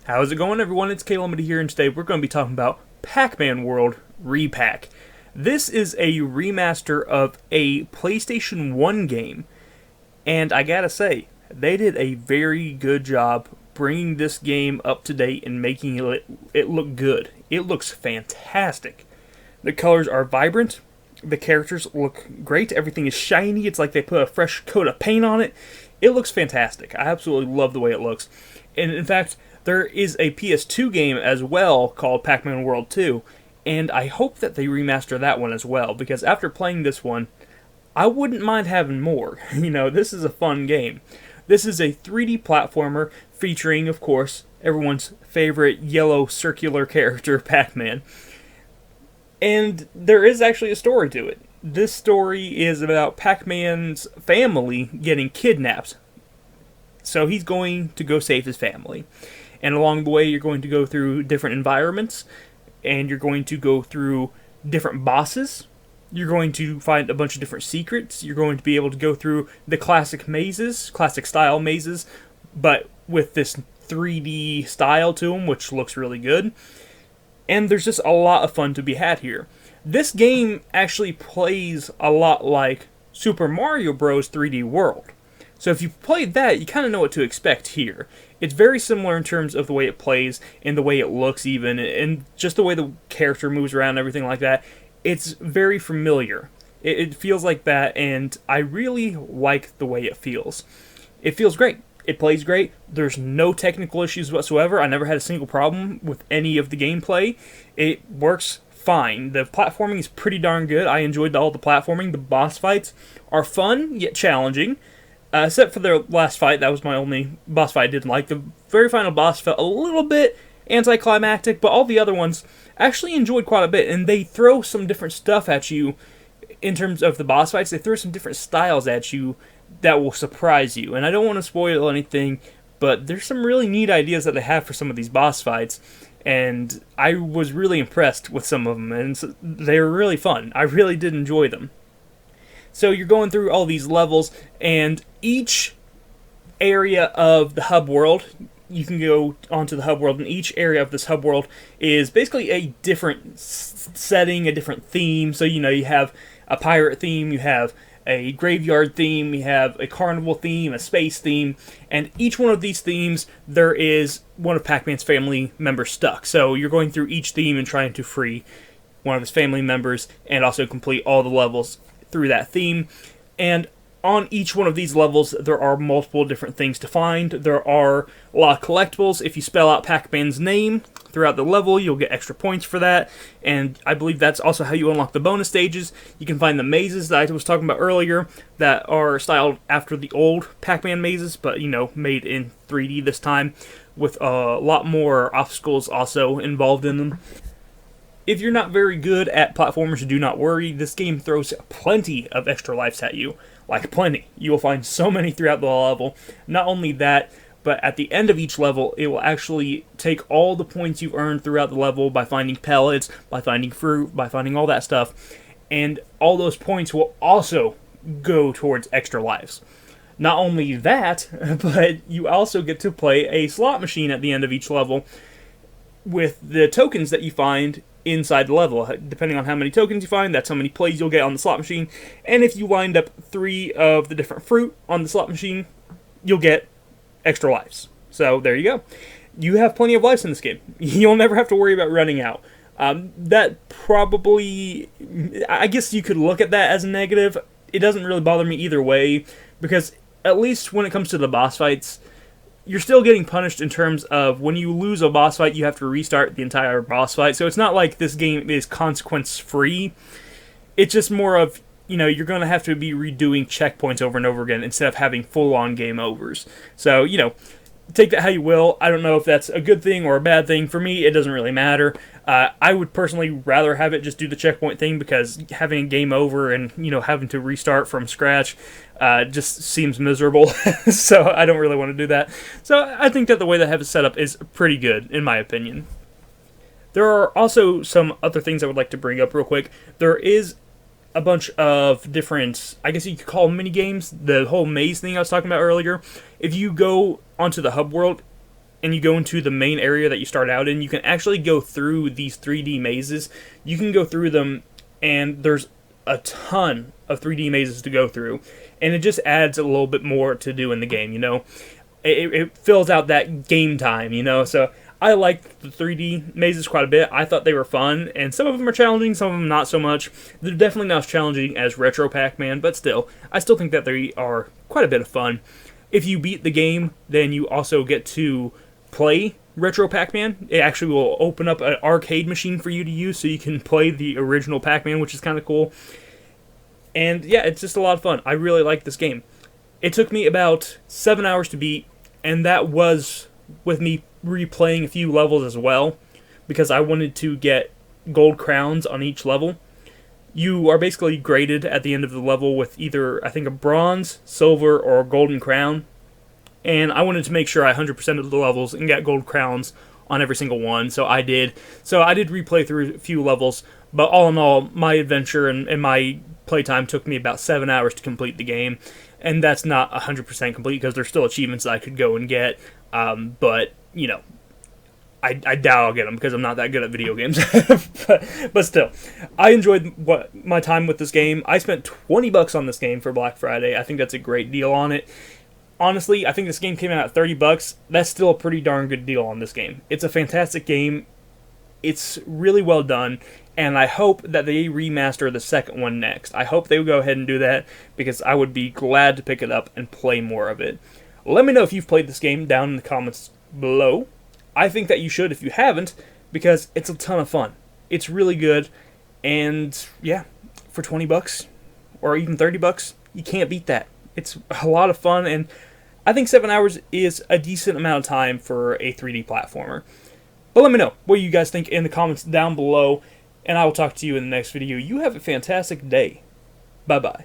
How's it going, everyone? It's K-Limited here, and today we're going to be talking about Pac-Man World Re-Pac. This is a remaster of a PlayStation 1 game, and I gotta say, they did a very good job bringing this game up to date and making it look good. It looks fantastic. The colors are vibrant, the characters look great, everything is shiny, it's like they put a fresh coat of paint on it. It looks fantastic. I absolutely love the way it looks. And in fact, there is a PS2 game as well called Pac-Man World 2, and I hope that they remaster that one as well, because after playing this one, I wouldn't mind having more. This is a fun game. This is a 3D platformer featuring, of course, everyone's favorite yellow circular character, Pac-Man. And there is actually a story to it. This story is about Pac-Man's family getting kidnapped. So he's going to go save his family. And along the way, you're going to go through different environments, and you're going to go through different bosses. You're going to find a bunch of different secrets. You're going to be able to go through the classic mazes, classic style mazes, but with this 3D style to them, which looks really good. And there's just a lot of fun to be had here. This game actually plays a lot like Super Mario Bros. 3D World. So if you've played that, you kind of know what to expect here. It's very similar in terms of the way it plays, and the way it looks even, and just the way the character moves around and everything like that. It's very familiar. It feels like that, and I really like the way it feels. It feels great. It plays great. There's no technical issues whatsoever. I never had a single problem with any of the gameplay. It works fine. The platforming is pretty darn good. I enjoyed all the platforming. The boss fights are fun, yet challenging. Except for the last fight, that was my only boss fight I didn't like. The very final boss felt a little bit anticlimactic, but all the other ones actually enjoyed quite a bit, and they throw some different stuff at you in terms of the boss fights. They throw some different styles at you that will surprise you, and I don't want to spoil anything, but there's some really neat ideas that they have for some of these boss fights, and I was really impressed with some of them, and they were really fun. I really did enjoy them. So you're going through all these levels, and each area of the hub world, you can go onto the hub world, and each area of this hub world is basically a different setting, a different theme. So, you have a pirate theme, you have a graveyard theme, you have a carnival theme, a space theme, and each one of these themes, there is one of Pac-Man's family members stuck. So you're going through each theme and trying to free one of his family members, and also complete all the levels through that theme. And on each one of these levels, there are multiple different things to find. There are a lot of collectibles. If you spell out Pac-Man's name throughout the level, you'll get extra points for that. And I believe that's also how you unlock the bonus stages. You can find the mazes that I was talking about earlier that are styled after the old Pac-Man mazes, but, made in 3D this time, with a lot more obstacles also involved in them. If you're not very good at platformers, do not worry. This game throws plenty of extra lives at you. Like plenty. You will find so many throughout the level. Not only that, but at the end of each level, it will actually take all the points you've earned throughout the level by finding pellets, by finding fruit, by finding all that stuff. And all those points will also go towards extra lives. Not only that, but you also get to play a slot machine at the end of each level with the tokens that you find inside the level. Depending on how many tokens you find, that's how many plays you'll get on the slot machine. And if you wind up 3 of the different fruit on the slot machine, you'll get extra lives. So there you go. You have plenty of lives in this game. You'll never have to worry about running out. That probably, I guess you could look at that as a negative. It doesn't really bother me either way, because at least when it comes to the boss fights, you're still getting punished in terms of when you lose a boss fight, you have to restart the entire boss fight. So it's not like this game is consequence-free. It's just more of, you're going to have to be redoing checkpoints over and over again instead of having full-on game overs. So, take that how you will. I don't know if that's a good thing or a bad thing. For me, it doesn't really matter. I would personally rather have it just do the checkpoint thing, because having a game over and, having to restart from scratch just seems miserable. So I don't really want to do that. So I think that the way they have it set up is pretty good, in my opinion. There are also some other things I would like to bring up real quick. There is a bunch of different, I guess you could call them mini games. The whole maze thing I was talking about earlier. If you go onto the hub world, and you go into the main area that you start out in, you can actually go through these 3D mazes. You can go through them, and there's a ton of 3D mazes to go through, and it just adds a little bit more to do in the game, you know? It fills out that game time, you know? So I liked the 3D mazes quite a bit. I thought they were fun, and some of them are challenging, some of them not so much. They're definitely not as challenging as Retro Pac-Man, but still, I still think that they are quite a bit of fun. If you beat the game, then you also get to play Retro Pac-Man. It actually will open up an arcade machine for you to use, so you can play the original Pac-Man, which is kind of cool. And yeah, it's just a lot of fun. I really like this game. It took me about 7 hours to beat, and that was with me replaying a few levels as well, because I wanted to get gold crowns on each level. You are basically graded at the end of the level with either, I think, a bronze, silver, or a golden crown. And I wanted to make sure I 100% of the levels and get gold crowns on every single one, so I did. So I did replay through a few levels, but all in all, my adventure and my playtime took me about 7 hours to complete the game. And that's not 100% complete, because there's still achievements that I could go and get. But, you know, I doubt I'll get them, because I'm not that good at video games. but still, I enjoyed my time with this game. I spent $20 on this game for Black Friday. I think that's a great deal on it. Honestly, I think this game came out at $30. That's still a pretty darn good deal on this game. It's a fantastic game. It's really well done, and I hope that they remaster the second one next. I hope they will go ahead and do that, because I would be glad to pick it up and play more of it. Let me know if you've played this game down in the comments below. I think that you should if you haven't, because it's a ton of fun. It's really good, and yeah, for $20 or even $30, you can't beat that. It's a lot of fun, and I think 7 hours is a decent amount of time for a 3D platformer. But let me know what you guys think in the comments down below, and I will talk to you in the next video. You have a fantastic day. Bye-bye.